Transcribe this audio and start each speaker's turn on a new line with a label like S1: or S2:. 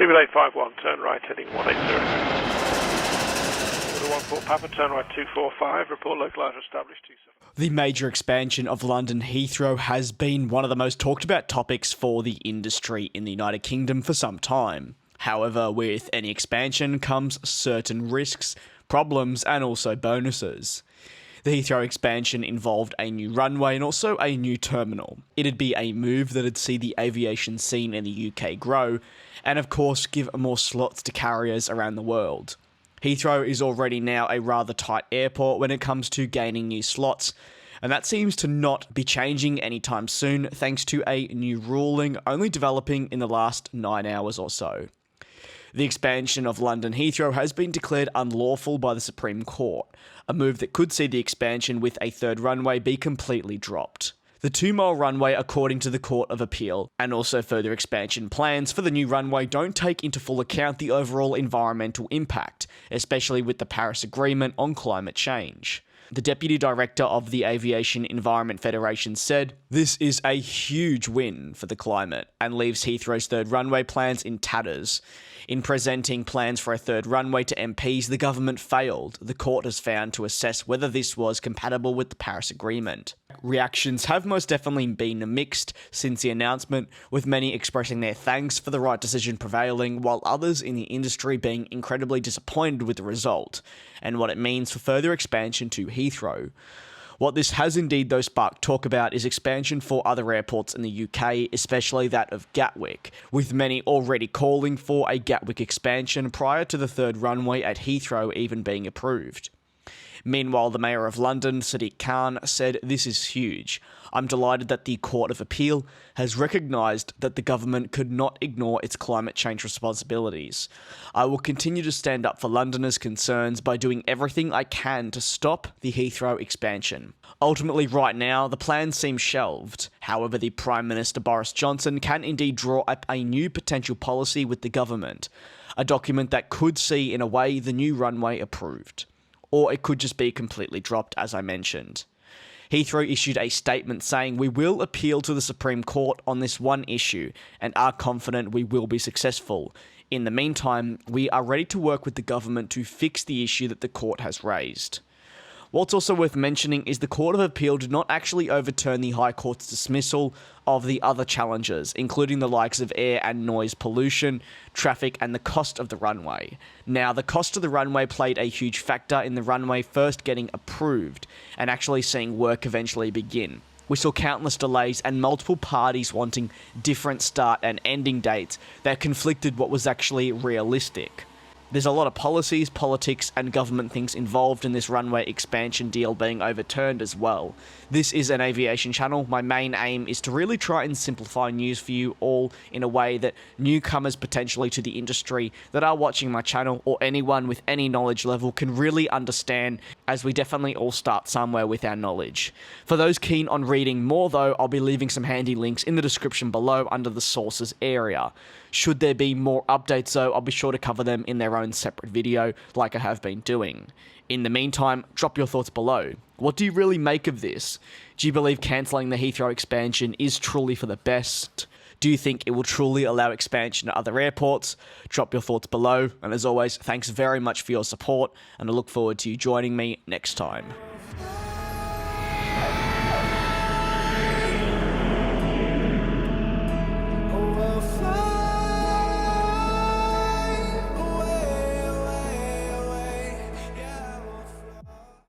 S1: BB851, turn right, heading 180. 14 Papa, turn right 245, report localizer established 27.
S2: The major expansion of London Heathrow has been one of the most talked about topics for the industry in the United Kingdom for some time. However, with any expansion comes certain risks, problems, and also bonuses. The Heathrow expansion involved a new runway and also a new terminal. It'd be a move that'd see the aviation scene in the UK grow, and of course give more slots to carriers around the world. Heathrow is already now a rather tight airport when it comes to gaining new slots, and that seems to not be changing anytime soon thanks to a new ruling only developing in the last 9 hours or so. The expansion of London Heathrow has been declared unlawful by the Supreme Court, a move that could see the expansion with a third runway be completely dropped. The 2-mile runway, according to the Court of Appeal, and also further expansion plans for the new runway don't take into full account the overall environmental impact, especially with the Paris Agreement on climate change. The Deputy Director of the Aviation Environment Federation said, "This is a huge win for the climate and leaves Heathrow's third runway plans in tatters. In presenting plans for a third runway to MPs, the government failed, the court has found, to assess whether this was compatible with the Paris Agreement." Reactions have most definitely been mixed since the announcement, with many expressing their thanks for the right decision prevailing, while others in the industry being incredibly disappointed with the result, and what it means for further expansion to Heathrow. What this has indeed though sparked talk about is expansion for other airports in the UK, especially that of Gatwick, with many already calling for a Gatwick expansion prior to the third runway at Heathrow even being approved. Meanwhile, the Mayor of London, Sadiq Khan, said, "This is huge. I'm delighted that the Court of Appeal has recognised that the government could not ignore its climate change responsibilities. I will continue to stand up for Londoners' concerns by doing everything I can to stop the Heathrow expansion." Ultimately, right now, the plans seem shelved. However, the Prime Minister Boris Johnson can indeed draw up a new potential policy with the government, a document that could see, in a way, the new runway approved. Or it could just be completely dropped, as I mentioned. Heathrow issued a statement saying, "We will appeal to the Supreme Court on this one issue and are confident we will be successful. In the meantime, we are ready to work with the government to fix the issue that the court has raised." What's also worth mentioning is the Court of Appeal did not actually overturn the High Court's dismissal of the other challenges, including the likes of air and noise pollution, traffic, and the cost of the runway. Now, the cost of the runway played a huge factor in the runway first getting approved and actually seeing work eventually begin. We saw countless delays and multiple parties wanting different start and ending dates that conflicted what was actually realistic. There's a lot of policies, politics, and government things involved in this runway expansion deal being overturned as well. This is an aviation channel. My main aim is to really try and simplify news for you all in a way that newcomers potentially to the industry that are watching my channel, or anyone with any knowledge level, can really understand, as we definitely all start somewhere with our knowledge. For those keen on reading more though, I'll be leaving some handy links in the description below under the sources area. Should there be more updates though, I'll be sure to cover them in their own separate video like I have been doing. In the meantime, drop your thoughts below. What do you really make of this? Do you believe cancelling the Heathrow expansion is truly for the best? Do you think it will truly allow expansion to other airports? Drop your thoughts below, and as always, thanks very much for your support, and I look forward to you joining me next time.